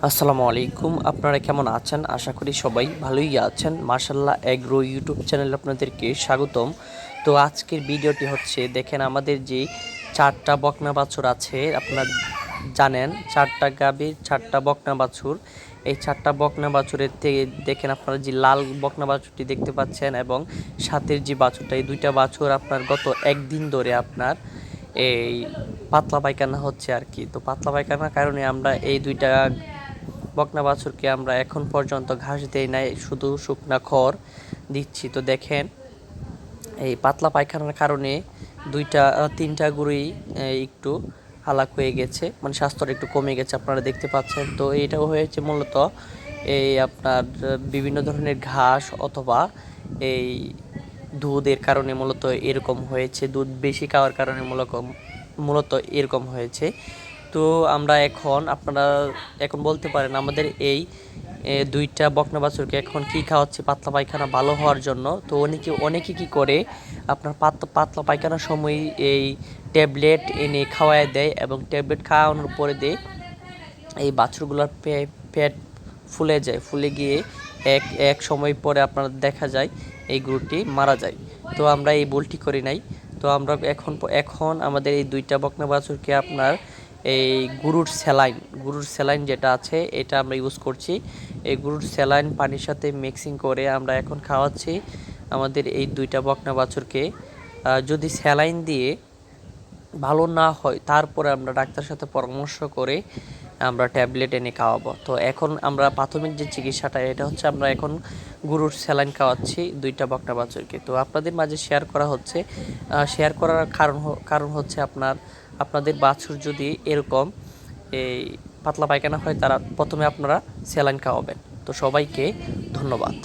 আসসালামু আলাইকুম। আপনারা কেমন আছেন? আশা করি সবাই ভালোই আছেন। মাশাআল্লাহ এগ্রো ইউটিউব চ্যানেলে আপনাদেরকে স্বাগতম। তো আজকের ভিডিওটি হচ্ছে দেখেন আমাদের যে 4টা বকনা বাছুর আছে, আপনারা জানেন 4টা গাভীর 4টা বকনা বাছুর। এই 4টা বকনা বাছুরের থেকে দেখেন আপনারা যে লাল বকনা বাছুরটি দেখতে পাচ্ছেন এবং সাথের যে বাছুরটা, এই দুইটা বাছুর আপনার গত একদিন ধরে আপনার এই পাতলা পায়খানা হচ্ছে আর কি। তো পাতলা পায়খানার কারণে আমরা এই দুইটা বকনা বাছুরকে আমরা এখন পর্যন্ত ঘাস দেই নাই, শুধু শুকনা খড় দিচ্ছি। তো দেখেন এই পাতলা পায়খানার কারণে তিনটা গরুই একটু হালাক হয়ে গেছে, মানে স্বাস্থ্যটা একটু কমে গেছে, আপনারা দেখতে পাচ্ছেন। তো এটাও হয়েছে মূলত এই আপনার বিভিন্ন ধরনের ঘাস অথবা এই দুধের কারণে মূলত এরকম হয়েছে, দুধ বেশি খাওয়ার কারণে মূলত এরকম হয়েছে। তো আমরা আপনারা এখন বলতে পারেন আমাদের এই দুইটা বকনা বাছুরকে এখন কি খাওয়াচ্ছে পাতলা পায়খানা ভালো হওয়ার জন্য। তো অনেকে কি করে আপনার পাতলা পায়খানার সময় এই ট্যাবলেট এনে খাওয়ায় দেয় এবং ট্যাবলেট খাওয়ানোর পরে দিয়ে এই বাছুরগুলোর পেট ফুলে যায়, ফুলে গিয়ে এক এক সময় পরে আপনার দেখা যায় এই গরুটি মারা যায়। তো আমরা এই ভুলটি করি নাই। তো আমরা এখন আমাদের এই দুইটা বকনা বাছুরকে আপনার এই গরুর স্যালাইন যেটা আছে এটা আমরা ইউজ করছি। এই গরুর স্যালাইন পানির সাথে মিক্সিং করে আমরা এখন খাওয়াচ্ছি আমাদের এই দুইটা বকনা বাছুরকে। যদি স্যালাইন দিয়ে ভালো না হয় তারপরে আমরা ডাক্তারের সাথে পরামর্শ করে আমরা ট্যাবলেট এনে খাওয়াবো। তো এখন আমরা প্রাথমিক যে চিকিৎসাটা এটা হচ্ছে আমরা এখন গরুর স্যালাইন খাওয়াচ্ছি দুইটা বকনা বাছুরকে। তো আপনাদের মাঝে শেয়ার করার কারণ হচ্ছে আপনাদের বাছুর যদি এরকম এই পাতলা পায়খানা হয় তারা প্রথমে আপনারা স্যালাইন খাওয়াবেন। তো সবাইকে ধন্যবাদ।